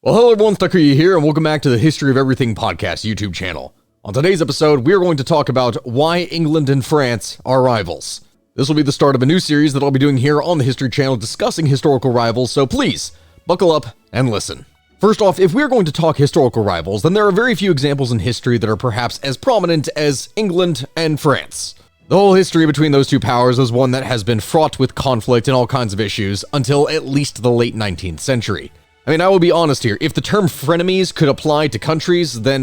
Well, hello everyone, Takuya here, and welcome back to the History of Everything podcast YouTube channel. On today's episode, we are going to talk about why England and France are rivals. This will be the start of a new series that I'll be doing here on the History channel discussing historical rivals, so please, buckle up and listen. First off, if we're going to talk historical rivals, then there are very few examples in history that are perhaps as prominent as England and France. The whole history between those two powers is one that has been fraught with conflict and all kinds of issues until at least the late 19th century. I mean, I will be honest here, if the term frenemies could apply to countries, then,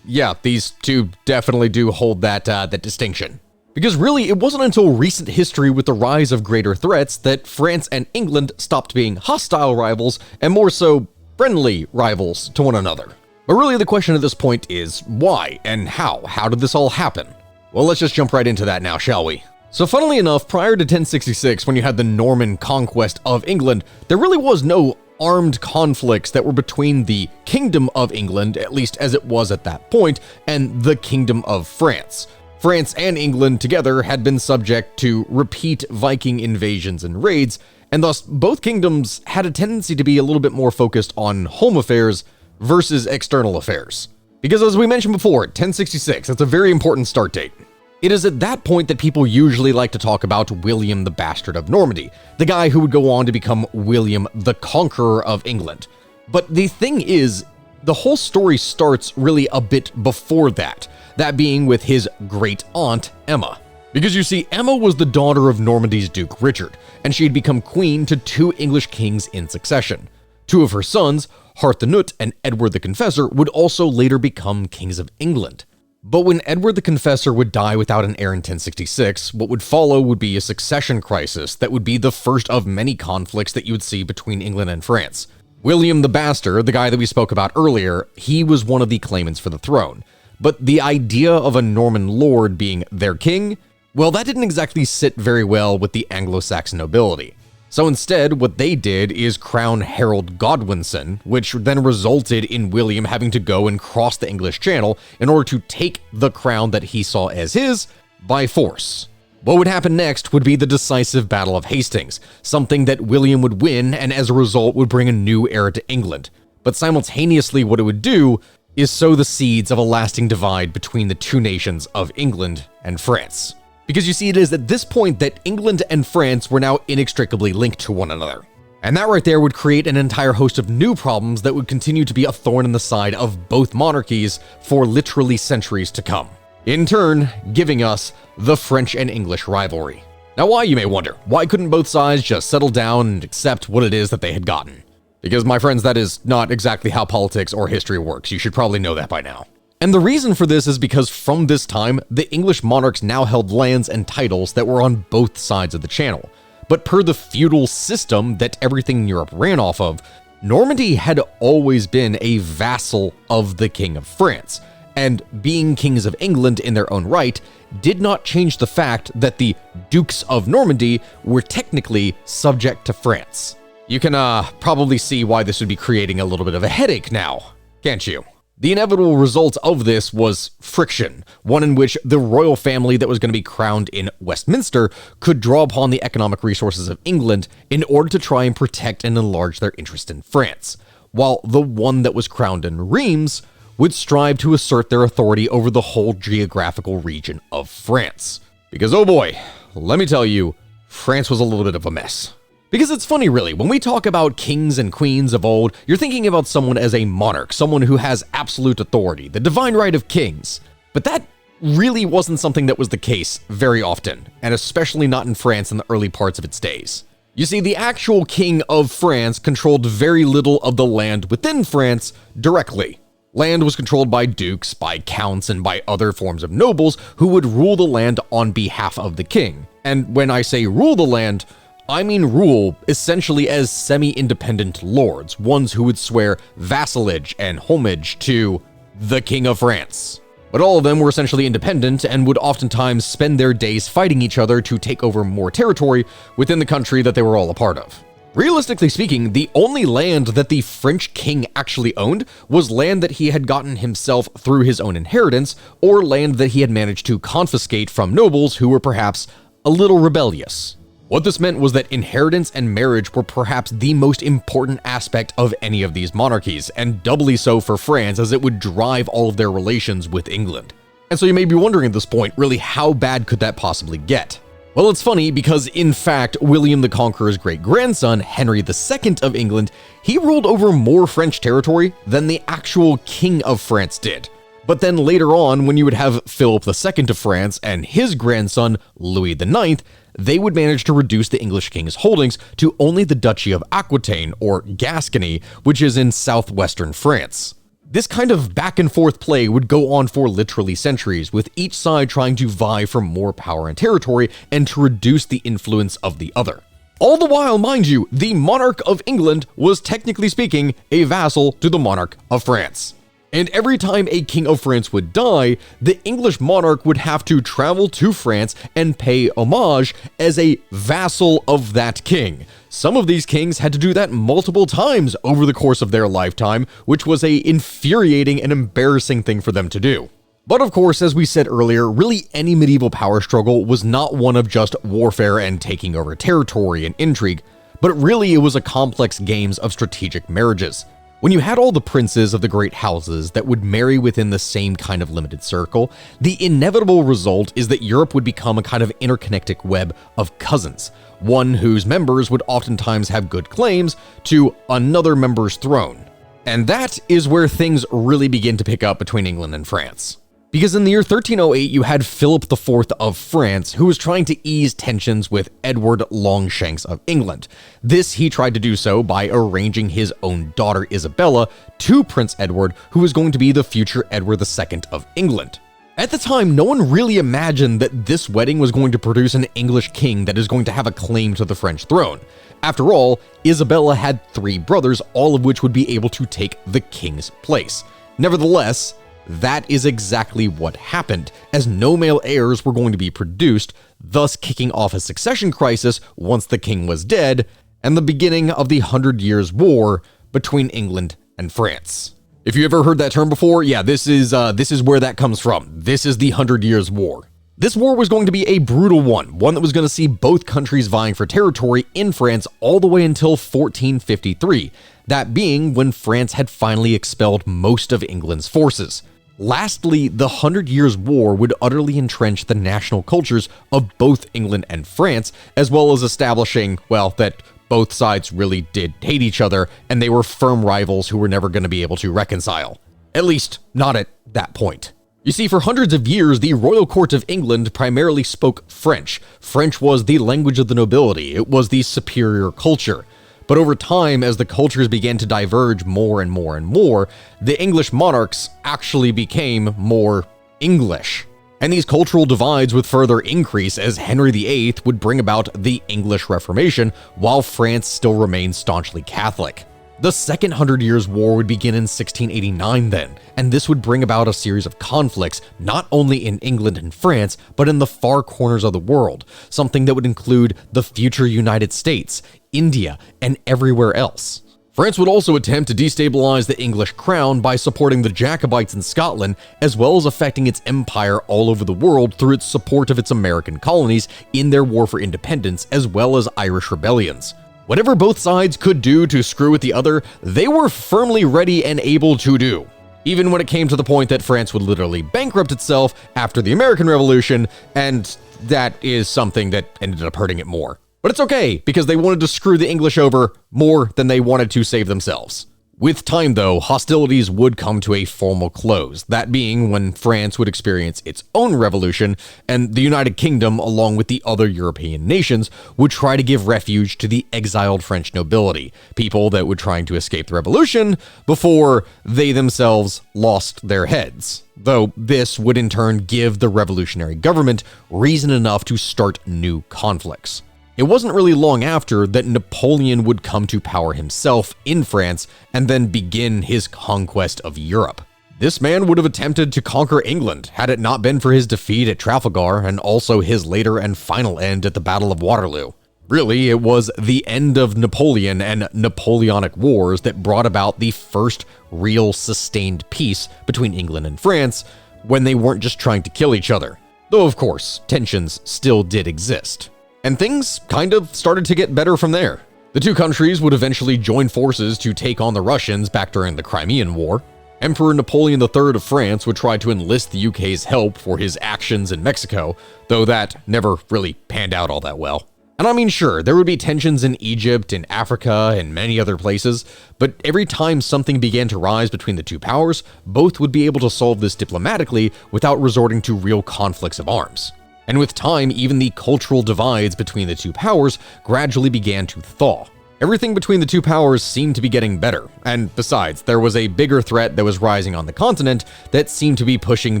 yeah, these two definitely do hold that distinction. Because really, it wasn't until recent history with the rise of greater threats that France and England stopped being hostile rivals and more so friendly rivals to one another. But really the question at this point is, why and how? How did this all happen? Well, let's just jump right into that now, shall we? So funnily enough, prior to 1066, when you had the Norman Conquest of England, there really was no armed conflicts that were between the Kingdom of England, at least as it was at that point, and the Kingdom of France. France and England together had been subject to repeat Viking invasions and raids, and thus both kingdoms had a tendency to be a little bit more focused on home affairs versus external affairs. Because as we mentioned before, 1066, that's a very important start date. It is at that point that people usually like to talk about William the Bastard of Normandy, the guy who would go on to become William the Conqueror of England. But the thing is, the whole story starts really a bit before that being with his great aunt, Emma. Because you see, Emma was the daughter of Normandy's Duke Richard, and she had become queen to two English kings in succession. Two of her sons, Harthanut and Edward the Confessor, would also later become kings of England. But when Edward the Confessor would die without an heir in 1066, what would follow would be a succession crisis that would be the first of many conflicts that you would see between England and France. William the Bastard, the guy that we spoke about earlier, he was one of the claimants for the throne. But the idea of a Norman lord being their king, well, that didn't exactly sit very well with the Anglo-Saxon nobility. So instead, what they did is crown Harold Godwinson, which then resulted in William having to go and cross the English Channel in order to take the crown that he saw as his by force. What would happen next would be the decisive Battle of Hastings, something that William would win and as a result would bring a new era to England. But simultaneously what it would do is sow the seeds of a lasting divide between the two nations of England and France. Because you see, it is at this point that England and France were now inextricably linked to one another. And that right there would create an entire host of new problems that would continue to be a thorn in the side of both monarchies for literally centuries to come. In turn, giving us the French and English rivalry. Now why, you may wonder, why couldn't both sides just settle down and accept what it is that they had gotten? Because my friends, that is not exactly how politics or history works. You should probably know that by now. And the reason for this is because from this time, the English monarchs now held lands and titles that were on both sides of the channel. But per the feudal system that everything in Europe ran off of, Normandy had always been a vassal of the King of France. And being kings of England in their own right did not change the fact that the Dukes of Normandy were technically subject to France. You can probably see why this would be creating a little bit of a headache now, can't you? The inevitable result of this was friction, one in which the royal family that was going to be crowned in Westminster could draw upon the economic resources of England in order to try and protect and enlarge their interest in France, while the one that was crowned in Reims would strive to assert their authority over the whole geographical region of France. Because oh boy, let me tell you, France was a little bit of a mess. Because it's funny really, when we talk about kings and queens of old, you're thinking about someone as a monarch, someone who has absolute authority, the divine right of kings. But that really wasn't something that was the case very often, and especially not in France in the early parts of its days. You see, the actual king of France controlled very little of the land within France directly. Land was controlled by dukes, by counts, and by other forms of nobles who would rule the land on behalf of the king. And when I say rule the land, I mean rule essentially as semi-independent lords, ones who would swear vassalage and homage to the King of France. But all of them were essentially independent and would oftentimes spend their days fighting each other to take over more territory within the country that they were all a part of. Realistically speaking, the only land that the French king actually owned was land that he had gotten himself through his own inheritance, or land that he had managed to confiscate from nobles who were perhaps a little rebellious. What this meant was that inheritance and marriage were perhaps the most important aspect of any of these monarchies, and doubly so for France, as it would drive all of their relations with England. And so you may be wondering at this point, really, how bad could that possibly get? Well, it's funny because, in fact, William the Conqueror's great-grandson, Henry II of England, he ruled over more French territory than the actual King of France did. But then later on, when you would have Philip II of France and his grandson, Louis IX, they would manage to reduce the English king's holdings to only the Duchy of Aquitaine, or Gascony, which is in southwestern France. This kind of back-and-forth play would go on for literally centuries, with each side trying to vie for more power and territory and to reduce the influence of the other. All the while, mind you, the monarch of England was technically speaking a vassal to the monarch of France. And every time a king of France would die, the English monarch would have to travel to France and pay homage as a vassal of that king. Some of these kings had to do that multiple times over the course of their lifetime, which was an infuriating and embarrassing thing for them to do. But of course, as we said earlier, really any medieval power struggle was not one of just warfare and taking over territory and intrigue, but really it was a complex game of strategic marriages. When you had all the princes of the great houses that would marry within the same kind of limited circle, the inevitable result is that Europe would become a kind of interconnected web of cousins, one whose members would oftentimes have good claims to another member's throne. And that is where things really begin to pick up between England and France. Because in the year 1308, you had Philip IV of France, who was trying to ease tensions with Edward Longshanks of England. This he tried to do so by arranging his own daughter Isabella to Prince Edward, who was going to be the future Edward II of England. At the time, no one really imagined that this wedding was going to produce an English king that is going to have a claim to the French throne. After all, Isabella had 3 brothers, all of which would be able to take the king's place. Nevertheless, that is exactly what happened, as no male heirs were going to be produced, thus kicking off a succession crisis once the king was dead, and the beginning of the 100 Years' War between England and France. If you ever heard that term before, yeah, this is where that comes from. This is the 100 Years' War. This war was going to be a brutal one that was going to see both countries vying for territory in France all the way until 1453, that being when France had finally expelled most of England's forces. Lastly, the 100 Years' War would utterly entrench the national cultures of both England and France, as well as establishing, well, that both sides really did hate each other, and they were firm rivals who were never going to be able to reconcile. At least, not at that point. You see, for hundreds of years, the royal court of England primarily spoke French. French was the language of the nobility. It was the superior culture. But over time, as the cultures began to diverge more and more and more, the English monarchs actually became more English. And these cultural divides would further increase as Henry VIII would bring about the English Reformation, while France still remained staunchly Catholic. The Second 100 Years' War would begin in 1689 then, and this would bring about a series of conflicts, not only in England and France, but in the far corners of the world, something that would include the future United States, India, and everywhere else. France would also attempt to destabilize the English crown by supporting the Jacobites in Scotland, as well as affecting its empire all over the world through its support of its American colonies in their war for independence, as well as Irish rebellions. Whatever both sides could do to screw with the other, they were firmly ready and able to do. Even when it came to the point that France would literally bankrupt itself after the American Revolution, and that is something that ended up hurting it more. But it's okay, because they wanted to screw the English over more than they wanted to save themselves. With time, though, hostilities would come to a formal close, that being when France would experience its own revolution, and the United Kingdom, along with the other European nations, would try to give refuge to the exiled French nobility, people that were trying to escape the revolution before they themselves lost their heads. Though this would in turn give the revolutionary government reason enough to start new conflicts. It wasn't really long after that Napoleon would come to power himself in France and then begin his conquest of Europe. This man would have attempted to conquer England had it not been for his defeat at Trafalgar and also his later and final end at the Battle of Waterloo. Really, it was the end of Napoleon and Napoleonic Wars that brought about the first real sustained peace between England and France when they weren't just trying to kill each other. Though, of course, tensions still did exist. And things kind of started to get better from there. The two countries would eventually join forces to take on the Russians back during the Crimean War. Emperor Napoleon III of France would try to enlist the UK's help for his actions in Mexico, though that never really panned out all that well. And I mean, sure, there would be tensions in Egypt, in Africa, and many other places, but every time something began to rise between the two powers, both would be able to solve this diplomatically without resorting to real conflicts of arms. And with time, even the cultural divides between the two powers gradually began to thaw. Everything between the two powers seemed to be getting better, and besides, there was a bigger threat that was rising on the continent that seemed to be pushing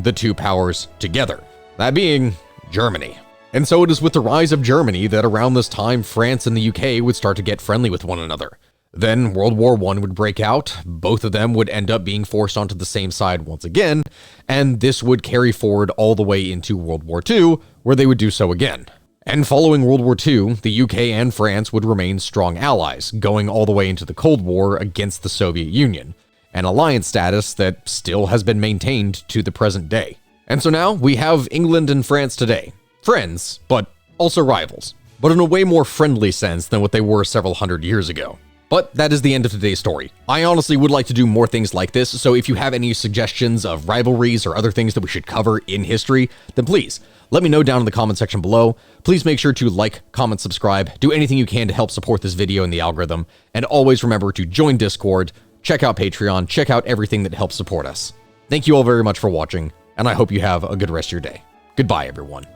the two powers together, that being Germany. And so it is with the rise of Germany that around this time France and the UK would start to get friendly with one another. Then World War I would break out, both of them would end up being forced onto the same side once again, and this would carry forward all the way into World War II, where they would do so again. And following World War II, the UK and France would remain strong allies, going all the way into the Cold War against the Soviet Union, an alliance status that still has been maintained to the present day. And so now we have England and France today. Friends, but also rivals, but in a way more friendly sense than what they were several hundred years ago. But that is the end of today's story. I honestly would like to do more things like this, so if you have any suggestions of rivalries or other things that we should cover in history, then please let me know down in the comment section below. Please make sure to like, comment, subscribe, do anything you can to help support this video and the algorithm, and always remember to join Discord, check out Patreon, check out everything that helps support us. Thank you all very much for watching, and I hope you have a good rest of your day. Goodbye, everyone.